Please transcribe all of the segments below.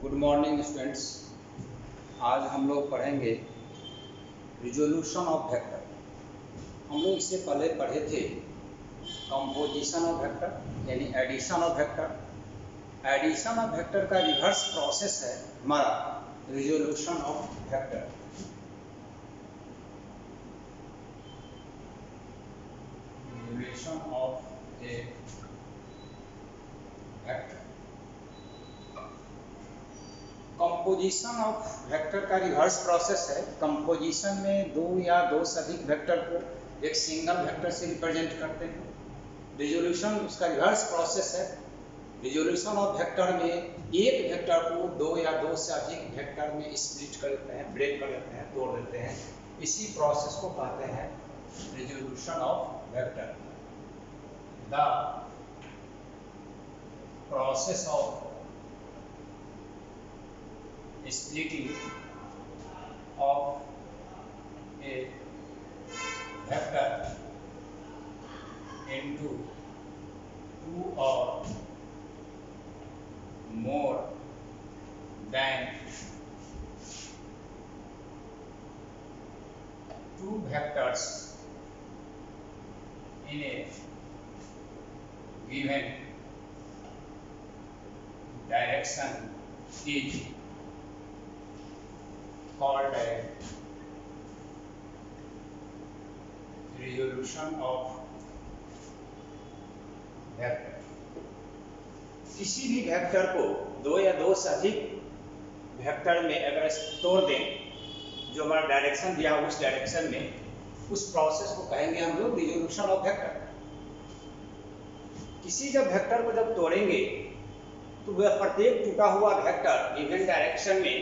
Good morning students. आज हम लोग पढ़ेंगे रिजोल्यूशन ऑफ वेक्टर। हम लोग इससे पहले पढ़े थे कंपोजिशन ऑफ वेक्टर यानी addition of vector. Addition of vector का रिवर्स प्रोसेस है हमारा resolution of vector. Resolution of a vector. Composition of vector का रिवर्स प्रोसेस है। कंपोजिशन में दो या दो से अधिक वेक्टर को एक सिंगल वेक्टर से रिप्रेजेंट करते हैं। रिजोल्यूशन उसका रिवर्स प्रोसेस है। रिजोल्यूशन ऑफ वेक्टर में एक वेक्टर को दो या दो से अधिक वेक्टर में स्प्लिट कर देते हैं, ब्रेक कर देते हैं, तोड़ देते हैं। इसी प्रोसेस को कहते हैं resolution of vector. The process of splitting of a vector into two or more than two vectors in a given direction is called a resolution of vector. किसी भी वेक्टर को दो या दो से अधिक वेक्टर में अगर तोड़ दें, जो हमारा डायरेक्शन दिया उस डायरेक्शन में, उस प्रोसेस को कहेंगे हम लोग रिजोल्यूशन ऑफ वेक्टर। किसी जब वेक्टर को जब तोड़ेंगे तो वह प्रत्येक टूटा हुआ वेक्टर गिवन डायरेक्शन में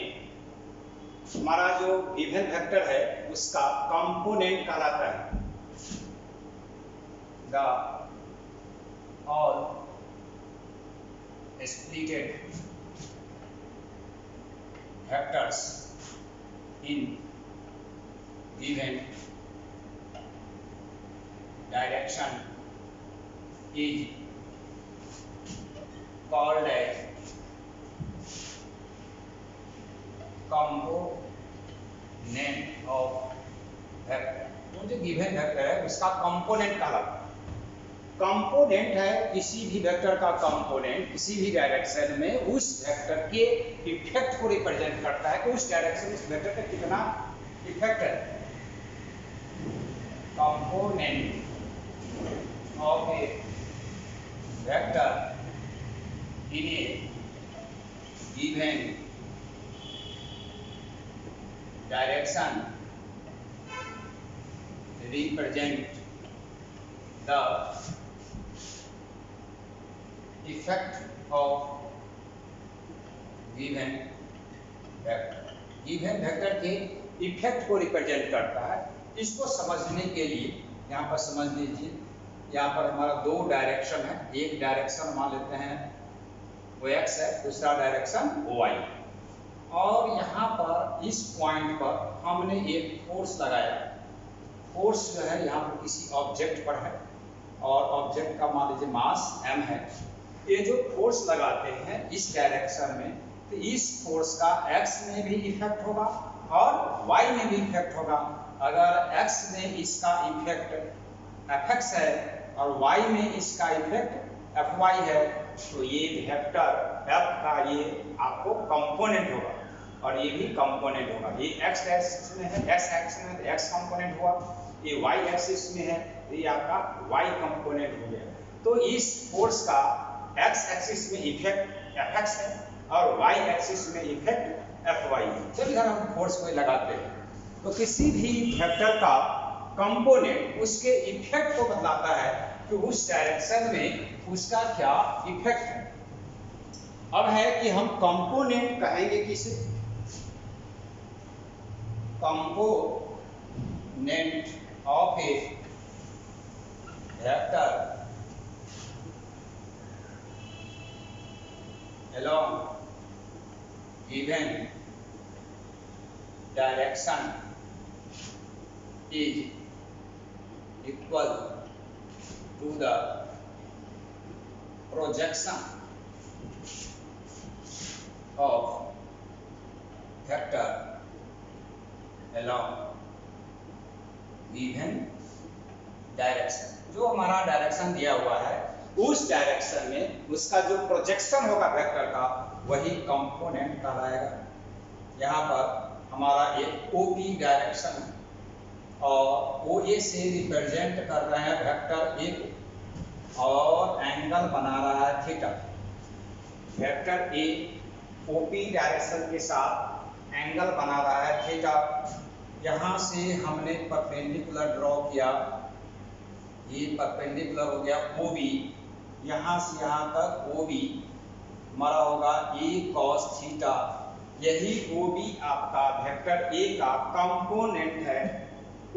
हमारा जो गिवन वेक्टर है उसका कंपोनेंट कहलाता है। The all splitted vectors in given direction is called as component of vector. वो जो गिवन वेक्टर है उसका कंपोनेंट कहलाता है। कंपोनेंट है किसी भी वेक्टर का कंपोनेंट किसी भी डायरेक्शन में उस वेक्टर के इफेक्ट को रिप्रेजेंट करता है कि उस डायरेक्शन में उस वेक्टर का कितना इफेक्ट है। Component of a vector in A given direction represent the effect of given vector। given vector के इफेक्ट को रिप्रेजेंट करता है। इसको समझने के लिए यहाँ पर समझ लीजिए, यहाँ पर हमारा दो डायरेक्शन है। एक डायरेक्शन मान लेते हैं वो x है, दूसरा डायरेक्शन y, और यहाँ पर इस पॉइंट पर हमने एक फोर्स लगाया। फोर्स जो है यहाँ पर किसी ऑब्जेक्ट पर है और ऑब्जेक्ट का मान लीजिए मास m है। ये जो फोर्स लगाते हैं इस डायरेक्शन में, तो इस फोर्स का x में भी इफेक्ट होगा और y में भी इफेक्ट होगा। अगर x में इसका इफेक्ट fx है और y में इसका इफेक्ट fy है, तो ये वेक्टर f का ये आपको कंपोनेंट होगा और ये भी कंपोनेंट होगा। ये x एक्सिस में है, x एक्सिस में तो x कंपोनेंट हुआ, ये y एक्सिस में है तो ये आपका y कंपोनेंट हो गया। तो इस फोर्स का x एक्सिस में इफेक्ट fx है और y एक्सिस में इफेक्ट fy है। चलिए हम फोर्स को लगाते हैं। तो किसी भी वेक्टर का कंपोनेंट उसके इफेक्ट को बतलाता है कि उस डायरेक्शन में उसका क्या इफेक्ट है। अब है कि हम कंपोनेंट कहेंगे किसे, component of a vector along given direction is equal to the projection of along given direction. जो हमारा डायरेक्शन दिया हुआ है उस डायरेक्शन में उसका जो प्रोजेक्शन होगा वेक्टर का वही कंपोनेंट कहलाएगा। यहाँ पर हमारा एक ओपी डायरेक्शन है और ओए से रिप्रेजेंट कर रहे हैं वेक्टर ए को और एंगल बना रहा है theta. Vector A OP direction के साथ एंगल बना रहा है थीटा। यहाँ से हमने परपेंडिकुलर ड्रॉ किया, ये परपेंडिकुलर हो गया ओबी, यहाँ से यहाँ तक ओबी हमारा होगा ए कॉस थीटा। यही ओबी आपका वेक्टर ए का कंपोनेंट है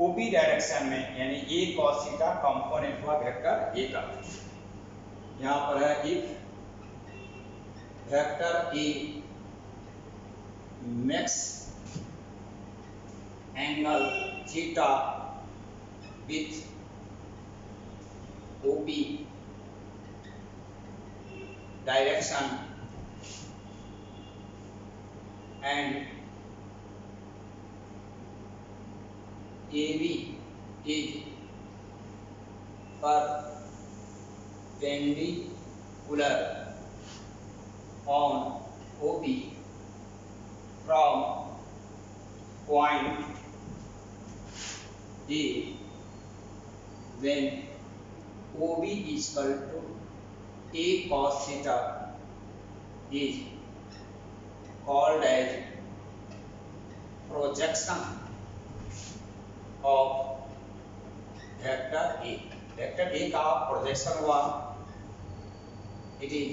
ओबी डायरेक्शन में, यानी ए कॉस थीटा कंपोनेंट हुआ वेक्टर ए का। यहाँ पर है if vector A makes angle theta with OP direction and AB is perpendicular on OP from point A, then OB is equal to A cos theta is called as projection of vector A। Vector A का projection हुआ, it is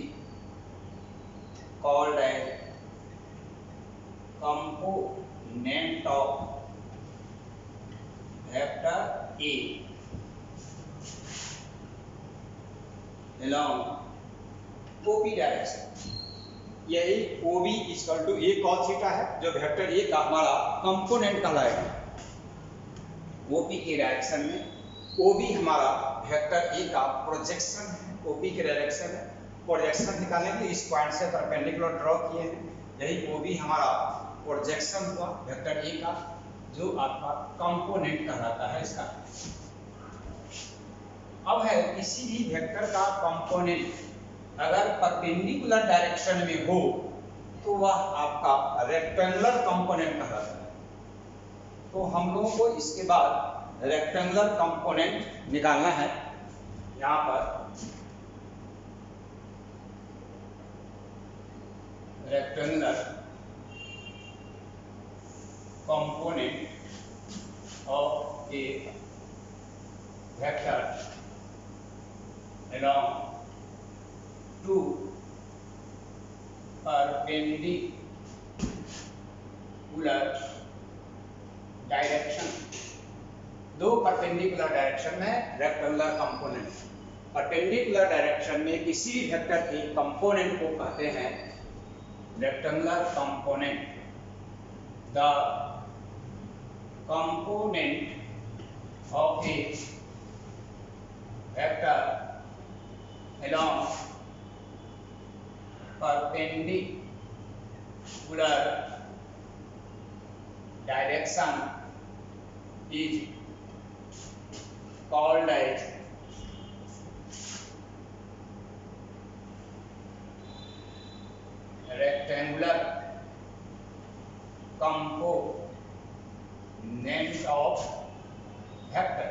called as component of vector A along OP direction. यही OB equal to A cos theta है जो vector A का हमारा component कहलाएगा। OP के direction में OB हमारा वेक्टर A का प्रोजेक्शन है, OP के डायरेक्शन है। प्रोजेक्शन निकालने के लिए इस पॉइंट से परपेंडिकुलर ड्रॉ किए हैं, यही OB हमारा प्रोजेक्शन हुआ वेक्टर A का जो आपका कंपोनेंट कहलाता है इसका। अब है किसी भी वेक्टर का कंपोनेंट अगर परपेंडिकुलर डायरेक्शन में हो तो वह आपका रेक्टेंगुलर कंपोनेंट कहलाता है। तो हम लोगों को इसके बाद रेक्टेंगुलर कंपोनेंट निकालना है। यहाँ पर rectangular component of a vector along two perpendicular direction। दो परपेंडिकुलर डायरेक्शन में रेक्टेंगुलर कंपोनेंट। परपेंडिकुलर डायरेक्शन में किसी भी वेक्टर के कंपोनेंट को कहते हैं rectangular component. The component of a vector along perpendicular direction is called as rectangular component of vector।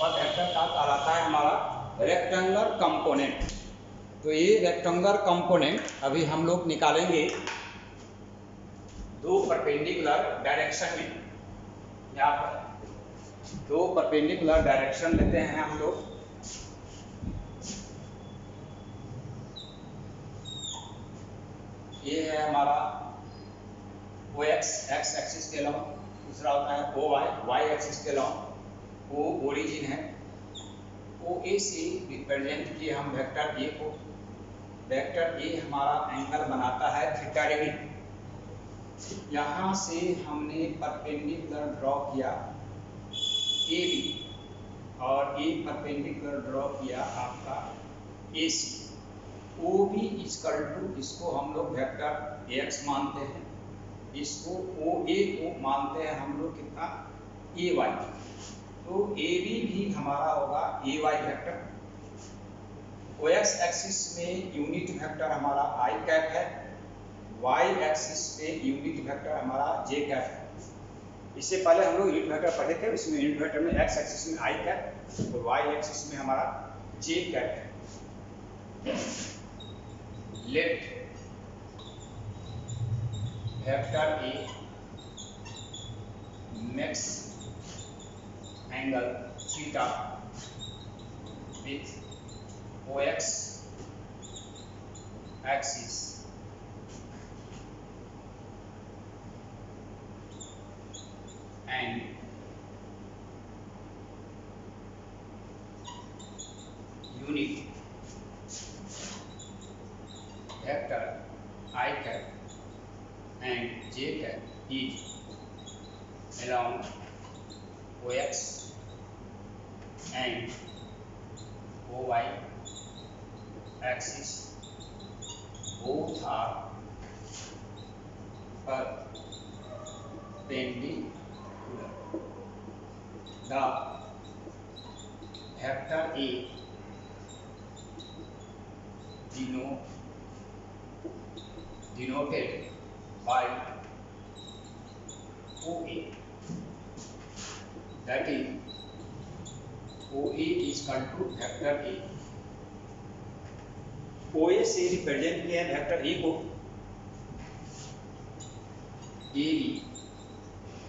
और वेक्टर का कहलाता है हमारा रेक्टेंगुलर कंपोनेंट। तो ये रेक्टेंगुलर कंपोनेंट अभी हम लोग निकालेंगे दो परपेंडिकुलर डायरेक्शन में। यहाँ पर दो परपेंडिकुलर डायरेक्शन लेते हैं हम लोग। ये है हमारा OX एक्स एक्सिस के लॉन्ग, दूसरा होता है OY वाई एक्सिस के लॉन्ग। O ओरिजिन है, OA से रिप्रेजेंट किए हम वेक्टर A को। वेक्टर A हमारा एंगल बनाता है थीटा डिग्री। यहाँ से हमने परपेंडिकुलर ड्रॉ किया AB और A परपेंडिकुलर ड्रॉ किया आपका AC। OB इक्वल टू इसको हम लोग वेक्टर AX मानते हैं इसको ओ ए को मानते हैं हम लोग कितना ए वाई, तो ए बी भी हमारा होगा ए वाई वेक्टर। ओ एक्स एक्सिस में यूनिट वेक्टर हमारा आई कैप है, वाई एक्सिस पे यूनिट वेक्टर हमारा जे कैप है। इससे पहले हम लोग यूनिट वेक्टर पढ़े थे, इसमें यूनिट वेक्टर में एक्स एक्सिस में आई कैप और वाई एक्सिस में हमारा जे कैप है। Let vector A makes angle theta with O X axis and unit vector I cap and j cap is along OX and OY axis, both are perpendicular. The vector A denoted by OA, that is OA is equal to vector A। OA से represent किया है vector A को, AB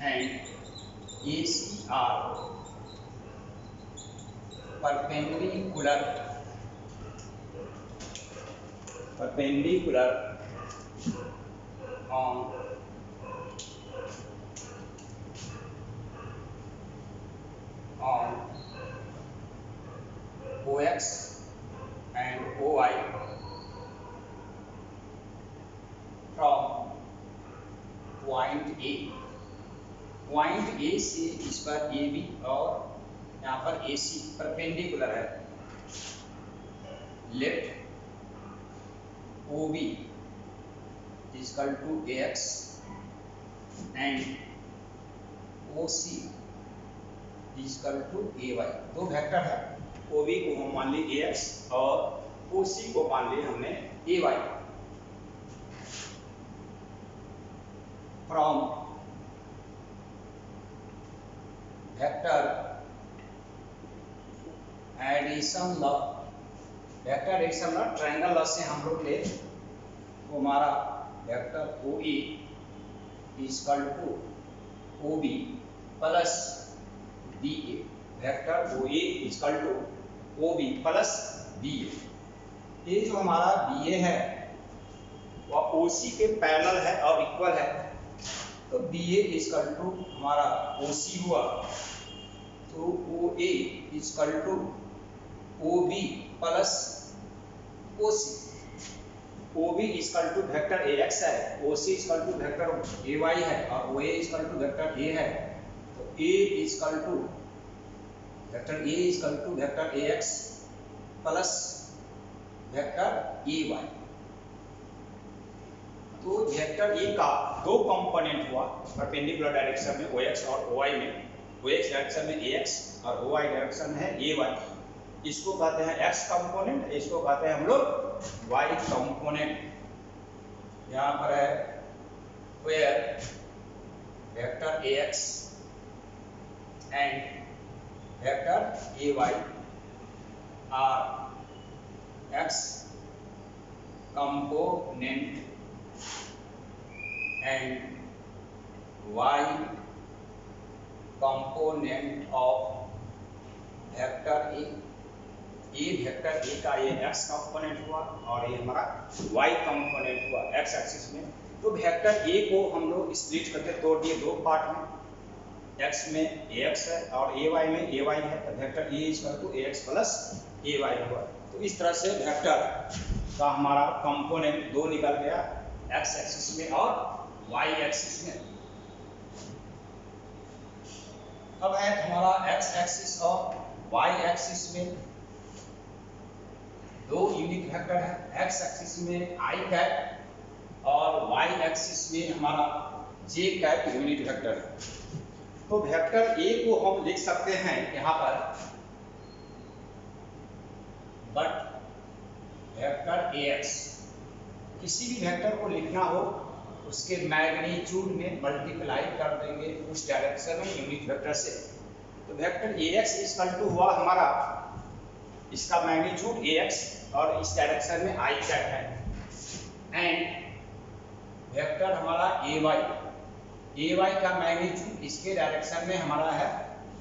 and AC are perpendicular on OX and OY from point A। Point A से इस पर A B और यहाँ पर ए सी परपेंडिकुलर है। Let O B equal to A X and O C equal to A Y. दो vector है, O B को हम मान ली ए एक्स और ओ सी को मान ली हमने A Y. From vector addition law, vector addition law triangle law से हम लोग ले वो हमारा vector O A equal to O B plus B A, vector O A equal to O B plus B A. ये जो हमारा B ए है वह ओ सी के पैरेलल है और इक्वल है, तो बी ए इक्वल टू हमारा ओ सी हुआ, तो O A equal to O B plus O C. O B equal to vector A X है, O C equal to vector A Y है और O A equal to vector A है, तो A equal to vector A X plus vector A Y. तो vector A का दो component हुआ perpendicular direction में OX और OY में, OX डायरेक्शन में AX और OY डायरेक्शन में है AY। इसको कहते हैं X कंपोनेंट, इसको कहते हैं हम लोग Y कंपोनेंट। यहाँ पर है where vector AX and vector AY are X component and y component of vector A. ये वेक्टर ए का ये x कंपोनेंट हुआ और ये हमारा y कंपोनेंट हुआ x एक्सिस में। तो वेक्टर ए को हम लोग स्प्लिट करके तोड़ दिए दो पार्ट में, x में ax है और ay में ay है, तो vector A equal to ax plus ay हुआ। तो इस तरह से वेक्टर का हमारा कंपोनेंट दो निकल गया, x एक्सिस में और y एक्सिस में। अब है हमारा x एक्सिस और y एक्सिस में दो यूनिट वेक्टर है, x एक्सिस में i कैप और y एक्सिस में हमारा जे कैप यूनिट वेक्टर है। तो वेक्टर ए को हम लिख सकते हैं यहाँ पर, बट वेक्टर ए एक्स, किसी भी वेक्टर को लिखना हो उसके मैग्नीट्यूड में मल्टीप्लाई कर देंगे उस डायरेक्शन में यूनिट वेक्टर से। तो vector A X equal to हुआ हमारा, इसका मैग्नीट्यूड ए एक्स और इस डायरेक्शन में आई कैप है, एंड वेक्टर हमारा ए वाई का मैग्नीट्यूड इसके डायरेक्शन में हमारा है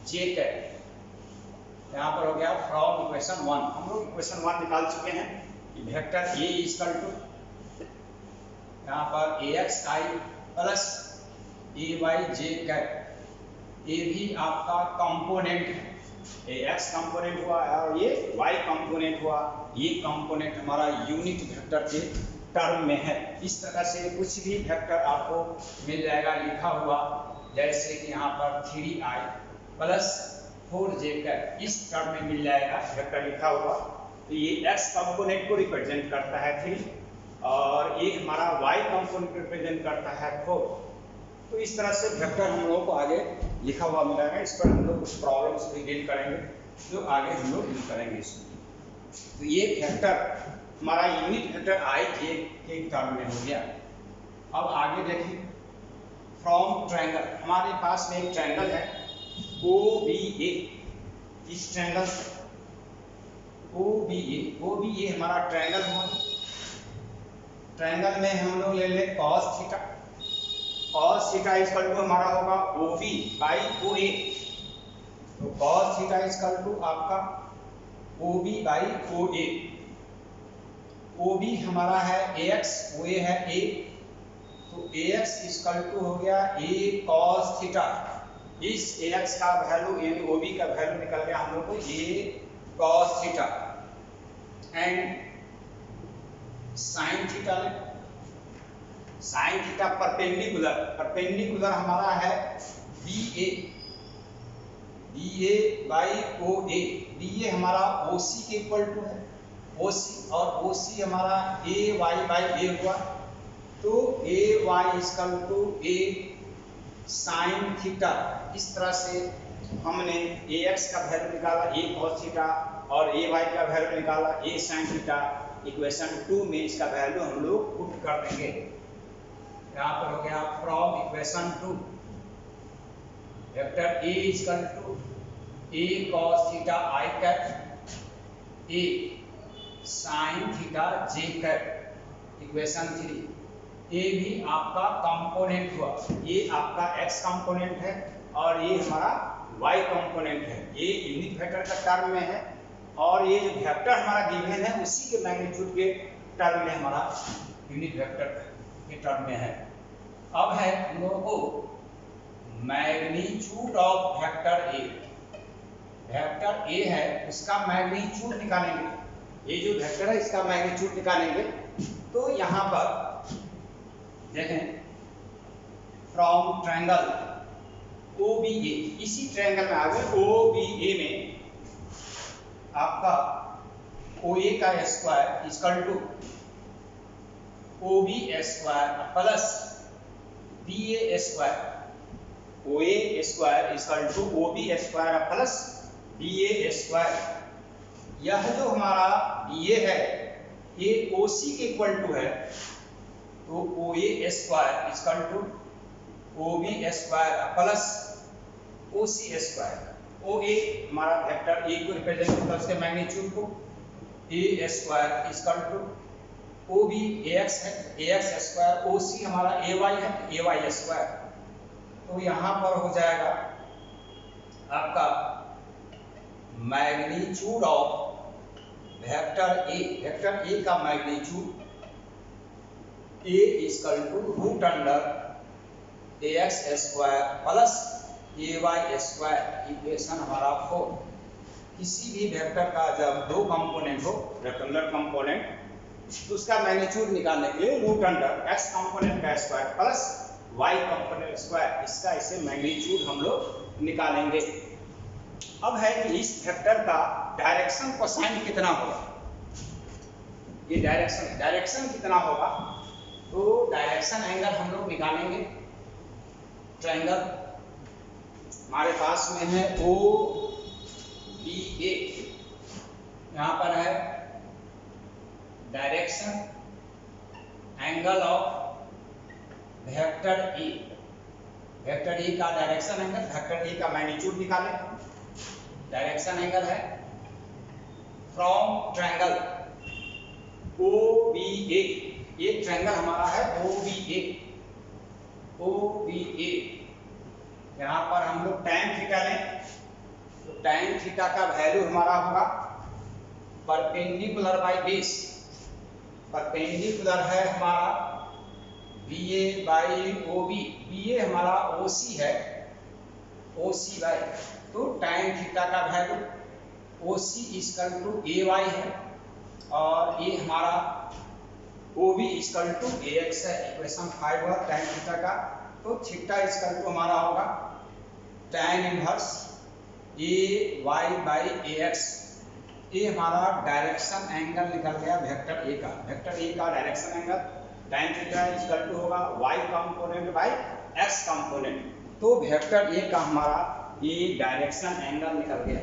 जे कैप। यहाँ पर हो गया फ्रॉम इक्वेशन 1, हम लोग इक्वेशन 1 निकाल चुके हैं कि वेक्टर ए इक्वल टू यहाँ पर ए एक्स आई प्लस ए वाई जे कैप, ये भी आपका कंपोनेंट है, ए एक्स कंपोनेंट हुआ और ये वाई कंपोनेंट हुआ, ये कंपोनेंट हमारा यूनिट वेक्टर के टर्म में है। इस तरह से कुछ भी वेक्टर आपको मिल जाएगा लिखा हुआ, जैसे कि यहाँ पर 3i प्लस 4j कैप, इस टर्म में मिल जाएगा वेक्टर लिखा हुआ। तो ये x कंपोनेंट को रिप्रेजेंट करता है 3 और एक हमारा y कंपोनेंट रिप्रेजेंट करता है 4। तो इस तरह से वेक्टर हम लोगों को आगे लिखा हुआ मिलेगा। इस पर हम लोग कुछ प्रॉब्लम्स भी डील करेंगे जो आगे हम लोग डील करेंगे इसमें। तो ये वेक्टर हमारा यूनिट वेक्टर आई के टर्म में हो गया। अब आगे देखिए, फ्रॉम ट्रायंगल, हमारे पास में एक ट्रायंगल है OBA, इस ट्रायंगल OBA हमारा ट्रायंगल हुआ। ट्रायंगल में हम लोग ले लें cos थीटा इक्वल टू हमारा होगा OB बाई OA। तो cos थीटा इक्वल टू आपका OB बाई OA। OB हमारा है AX, OA है A, तो AX इक्वल टू हो गया A cos थीटा। इस AX का वैल्यू यानी OB का वैल्यू निकल गया हम लोग को A cos theta, and sine theta perpendicular हमारा है BA बाई OA। BA हमारा OC के इक्वल टू है, OC और OC हमारा AY बाई A हुआ। तो AY equal to A sine theta. इस तरह से हमने AX का वैल्यू निकाला A cos थीटा और AY का वैल्यू निकाला A साइन थीटा। इक्वेशन 2 में इसका वैल्यू हम लोग पुट कर देंगे। यहाँ पर हो गया from equation 2 vector A equal to A cos theta I cap A sine theta J cap. Equation 3, A भी आपका कंपोनेंट हुआ, ये आपका X कंपोनेंट है और ये हमारा Y कंपोनेंट है। ये यूनिट वेक्टर का टर्म में है और ये जो वेक्टर हमारा गिवन है उसी के मैग्नीट्यूड के टर्म में हमारा यूनिट वेक्टर के टर्म में है। अब है हम लोगों को magnitude of vector A। Vector A है उसका मैग्नीट्यूड निकालेंगे, ये जो वेक्टर है इसका मैग्नीट्यूड निकालेंगे। तो यहाँ पर देखें, फ्रॉम ट्रायंगल OBA, इसी ट्रायंगल में आ गए OBA में आपका OA का square equal to OB square plus BA square. OA square equal to OB square plus BA square. यह जो हमारा BA है ये OC के इक्वल टू है, तो OA square equal to OB square plus OC square. OA हमारा vector A को रिप्रेजेंट करता है उसके मैग्नीट्यूड को, A square equal to OB AX है AX स्क्वायर, OC हमारा AY है AY स्क्वायर। तो यहाँ पर हो जाएगा आपका मैग्नीट्यूड ऑफ वेक्टर A का magnitude A equal to root under AX square plus AY square. Equation हमारा 4। किसी भी वेक्टर का जब दो कंपोनेंट हो रेक्टेंगुलर कंपोनेंट, तो उसका मैग्नीट्यूड निकालने के लिए रूट अंडर x कंपोनेंट का square plus y component square, इसका इसे मैग्नीट्यूड हम लोग निकालेंगे। अब है कि इस वेक्टर का डायरेक्शन कोसाइन कितना होगा, ये डायरेक्शन कितना होगा, तो डायरेक्शन एंगल हम लोग निकालेंगे। ट्रायंगल हमारे पास में है ओ बी ए, यहाँ पर है direction angle of vector A, vector A का डायरेक्शन एंगल, वेक्टर ए का मैग्नीट्यूड निकालें। डायरेक्शन एंगल है from triangle O B A, ये ट्रायंगल हमारा है ओ बी ए, ओ बी ए। यहाँ पर हम लोग tan थीटा लें तो tan थीटा का वैल्यू हमारा होगा परपेंडिकुलर बाई बेस, परपेंडिकुलर है हमारा B A by O B, B A हमारा ओ सी है, ओ सी बाई, तो tan थीटा का value O C equal to A Y है और ये हमारा O B equal to A X है। इक्वेशन 5 हुआ tan थीटा का, तो थीटा इक्वल टू हमारा होगा tan inverse A Y by A X. ये हमारा डायरेक्शन एंगल निकल गया वेक्टर ए का, वेक्टर ए का direction angle tan theta equal to होगा y component by x component, तो वेक्टर ए का हमारा ये डायरेक्शन एंगल निकल गया।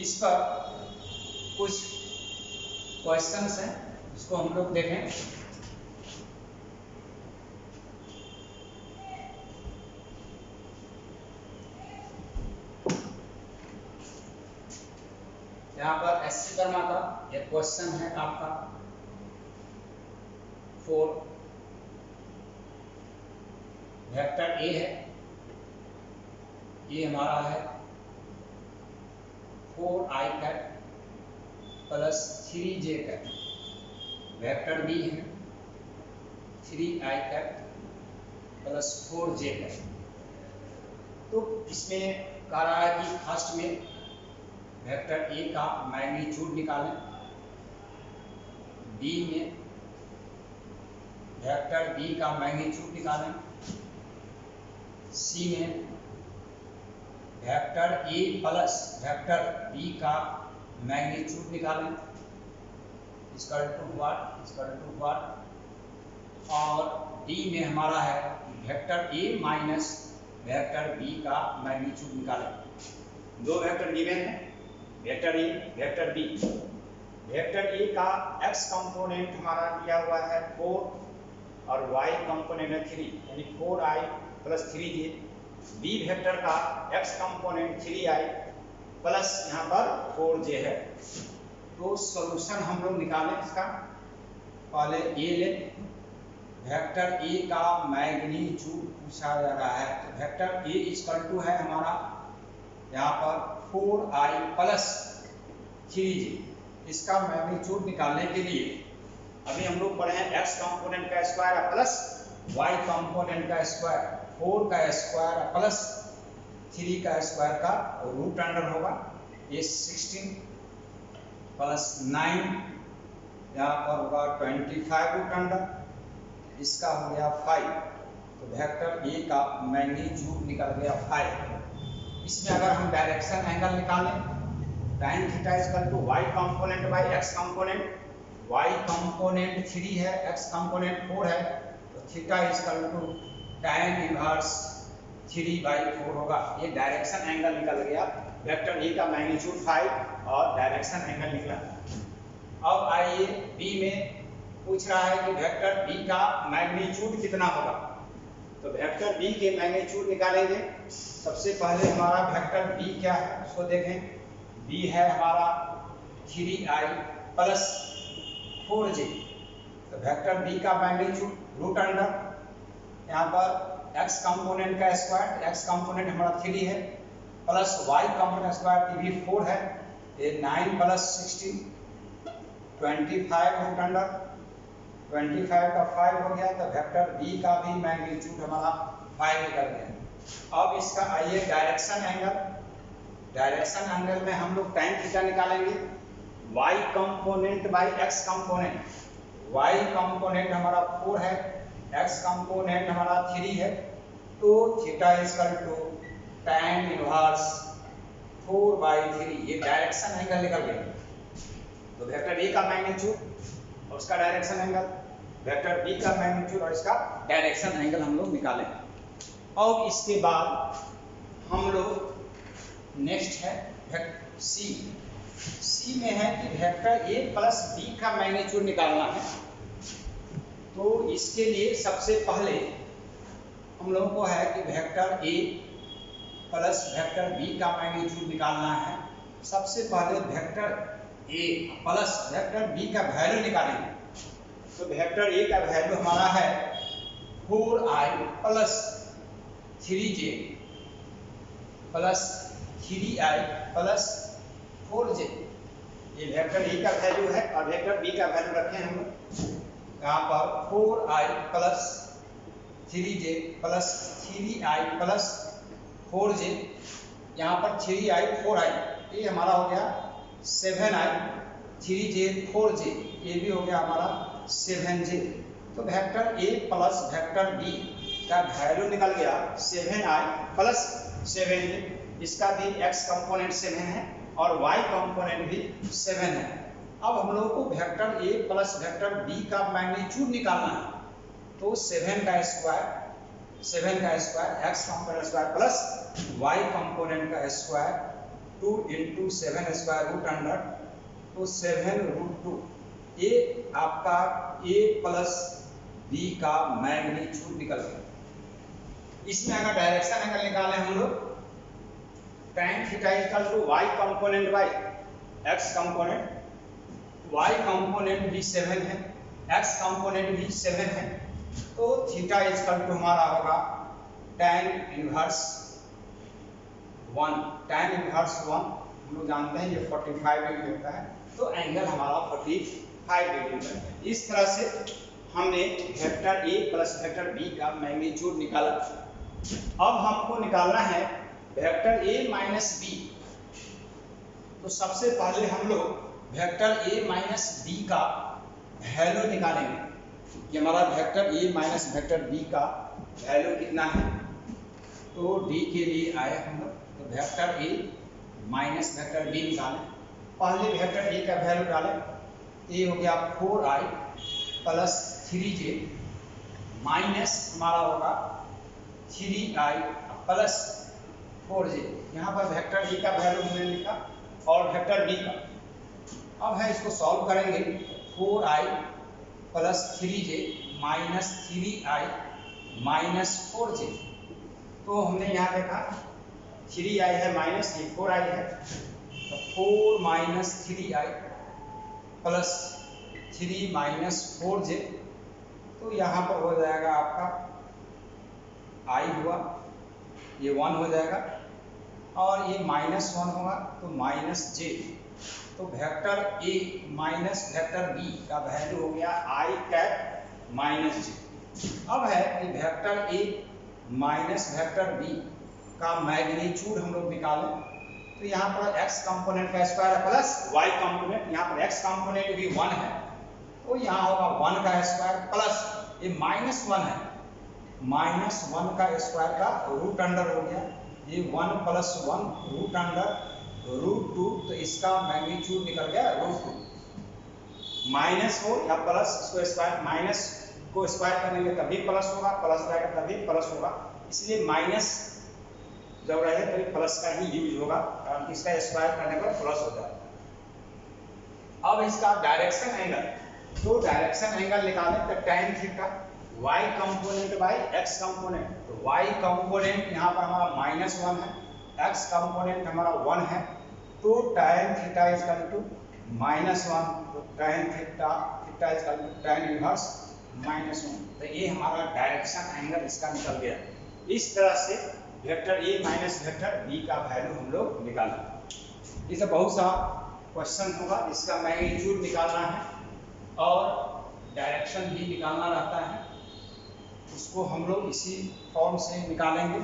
इस पर कुछ क्वेश्चंस हैं, इसको हम लोग देखें। यहाँ पर एससी वर्मा का एक क्वेश्चन है आपका 4, वेक्टर ए है, ये हमारा है 4i cap plus 3j cap, vector B है 3i cat plus 4j cat. तो इसमें कह रहा है कि फर्स्ट में वेक्टर ए का मैग्नीट्यूड निकालें, बी में वेक्टर बी का मैग्नीट्यूड निकालें, सी में vector A plus vector B का मैग्नीट्यूड निकालें, इक्वल टू व्हाट, और डी में हमारा है vector A minus vector B का मैग्नीट्यूड निकालें। दो वेक्टर गिवन है, vector A vector B. Vector A का x कंपोनेंट हमारा दिया हुआ है 4 और y कंपोनेंट है 3, यानी 4i plus 3j। B vector का x कंपोनेंट 3i प्लस यहाँ पर 4j है। तो सॉल्यूशन हम लोग निकालें इसका, पहले ए ले, वेक्टर ए का मैग्नीट्यूड पूछा जा रहा है, तो वेक्टर ए इक्वल टू है हमारा यहाँ पर 4i प्लस 3j। इसका मैग्नीट्यूड निकालने के लिए अभी हम लोग पढ़े हैं x कंपोनेंट का स्क्वायर प्लस y कंपोनेंट का स्क्वायर, 4 का स्क्वायर प्लस 3 का स्क्वायर का रूट अंडर होगा, ये 16 प्लस 9 यहाँ पर होगा 25 रूट अंडर, इसका हो गया 5, तो वेक्टर ए का मैग्नीट्यूड निकल गया 5। इसमें अगर हम डायरेक्शन एंगल निकालें, tan theta equal to y component by x component, y component 3 है, x कंपोनेंट 4 है, तो theta equal to tan inverse 3/4 होगा। ये डायरेक्शन एंगल निकल गया, वेक्टर ए का मैग्नीट्यूड 5 और डायरेक्शन एंगल निकला। अब आइए बी में पूछ रहा है कि वेक्टर बी का मैग्नीट्यूड कितना होगा, तो वेक्टर बी के मैग्नीट्यूड निकालेंगे। सबसे पहले हमारा वेक्टर बी क्या है उसको देखें, बी है हमारा 3i प्लस 4j, तो वेक्टर बी का मैग्नीट्यूड रूट अंडर यहाँ पर x कंपोनेंट का स्क्वायर, x कंपोनेंट हमारा 3 है, प्लस y कंपोनेंट स्क्वायर की भी 4 है, ये 9 प्लस 16 25 रूट अंडर 25 का 5 हो गया, तो वेक्टर बी का भी मैग्नीट्यूड हमारा 5 निकल गया। अब इसका आइए डायरेक्शन एंगल, डायरेक्शन एंगल में हम लोग tan थीटा निकालेंगे, y component by x component, y component हमारा 4 है, x कंपोनेंट हमारा 3 है, तो theta equal to tan inverse 4/3, ये डायरेक्शन एंगल निकल गया। तो वेक्टर ए का मैग्नीट्यूड और उसका डायरेक्शन एंगल, वेक्टर बी का मैग्नीट्यूड और इसका डायरेक्शन एंगल हम लोग निकालें। और इसके बाद हम लोग नेक्स्ट है सी। सी में है कि वेक्टर ए प्लस बी का मैग्नीट्यूड निकालना है। तो इसके लिए सबसे पहले हम लोगों को है कि vector A plus vector B का मैग्नीट्यूड निकालना है। सबसे पहले vector A plus vector B का वैल्यू निकालेंगे। तो वेक्टर ए का वैल्यू हमारा है 4i plus 3j plus 3i plus 4j। ये वेक्टर ए का वैल्यू है और वेक्टर बी का वैल्यू रखे हम लोग यहाँ पर 4i plus 3j plus 3i plus 4j। यहाँ पर 3i 4i ये हमारा हो गया 7i 3j 4j ये भी हो गया हमारा 7j। तो vector A plus vector B का वैल्यू निकल गया 7i प्लस 7j। इसका भी x कंपोनेंट 7 है और y कंपोनेंट भी 7 है। अब हम लोग को vector A plus vector B का मैग्नीट्यूड निकालना है। तो 7 का square x component square plus y component का square 2 into 7 square root under तो 7√2। ये आपका a प्लस बी का मैग्नीट्यूड निकल गया। इसमें अगर डायरेक्शन एंगल निकालें हम लोग tan theta equal to y component by x component. y component भी 7 है, x कंपोनेंट भी 7 है। तो थीटा इक्वल टू हमारा होगा tan इनवर्स 1। tan इनवर्स 1 हम लोग जानते हैं ये 45 डिग्री होता है। तो एंगल हमारा 45 डिग्री है। इस तरह से हमने vector A plus vector B का मैग्नीट्यूड निकाला। अब हमको निकालना है वेक्टर ए माइनस बी। तो सबसे पहले हम लोग वेक्टर ए माइनस बी का वैल्यू निकालेंगे कि हमारा vector A minus vector B का वैल्यू कितना है। तो डी के लिए आए हम लोग तो vector A minus vector B निकालें। पहले वेक्टर ए का वैल्यू डालें। ए हो गया 4i प्लस 3j माइनस हमारा होगा 3i प्लस 4j। यहाँ पर वेक्टर ए का वैल्यू हमने लिखा और वेक्टर बी का। अब है इसको सॉल्व करेंगे। 4i plus 3j minus 3i minus 4j। तो हमने यहाँ देखा 3i है माइनस ये 4i है तो 4 minus 3i plus 3 minus 4j। तो यहाँ पर हो जाएगा आपका i हुआ ये 1 हो जाएगा और ये -1 होगा तो माइनस j। तो vector A minus vector B का वैल्यू हो गया i कैप माइनस j। अब है कि vector A minus vector B का मैग्नीट्यूड हम लोग निकालें। तो यहाँ पर x कंपोनेंट का स्क्वायर प्लस y कंपोनेंट, यहाँ पर x कंपोनेंट भी 1 है तो यहाँ होगा 1 का स्क्वायर प्लस ये -1 है -1 का स्क्वायर का रूट अंडर हो गया ये 1 प्लस 1 रूट अंडर √2। तो इसका मैग्नीट्यूड निकल गया √2। माइनस हो या प्लस इसको स्क्वायर माइनस को स्क्वायर करेंगे तभी प्लस होगा, प्लस रहेगा तभी प्लस होगा। इसलिए माइनस जब रहे तो प्लस का ही यूज होगा कारण इसका स्क्वायर करने पर प्लस हो जाएगा। अब इसका डायरेक्शन एंगल। तो डायरेक्शन एंगल निकालें तो tan theta y component by x component. तो y कंपोनेंट यहाँ पर हमारा -1 है, x कंपोनेंट हमारा 1 है तो tan थीटा इक्वल टू -1 तो tan theta equal to tan inverse -1। तो ये हमारा डायरेक्शन एंगल इसका निकल गया। इस तरह से vector A minus vector B का वैल्यू हम लोग निकालें। इसे बहुत सा क्वेश्चन होगा इसका मैग्नीट्यूड निकालना है और डायरेक्शन भी निकालना रहता है। उसको हम लोग इसी फॉर्म से निकालेंगे।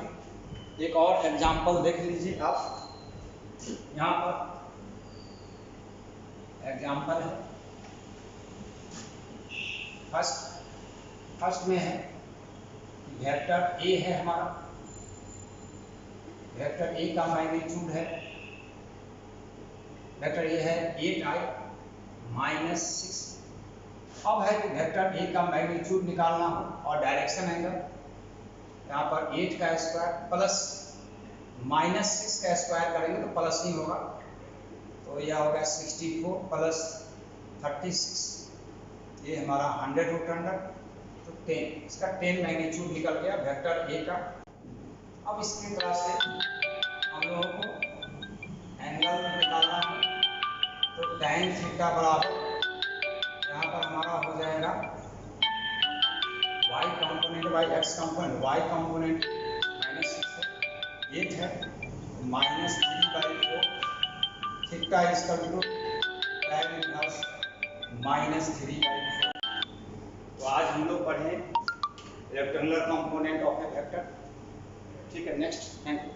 एक और एग्जांपल देख लीजिए आप। यहाँ पर एग्जांपल है फर्स्ट में है वेक्टर ए है हमारा। वेक्टर ए का मैग्नीट्यूड है वेक्टर ए है 8i माइनस 6। अब है कि वेक्टर ए का मैग्नीट्यूड निकालना हो और डायरेक्शन एंगल। यहाँ पर 8 का स्क्वायर प्लस -6 का स्क्वायर करेंगे तो प्लस नहीं होगा, तो यह होगा 64 प्लस 36, ये हमारा 100√100 तो 10, इसका 10 मैग्नीट्यूड निकल गया वेक्टर ए का। अब इसकी तरह से हम लोगों को एंगल निकालना है, तो tan थीटा बराबर यहाँ पर हमारा हो जाएगा y component by x component, y component -6 8 है, -3/4 theta is equal to tan inverse -3/4। तो आज हम लोग पढ़े rectangular component of a vector. ठीक है, नेक्स्ट, थैंक यू।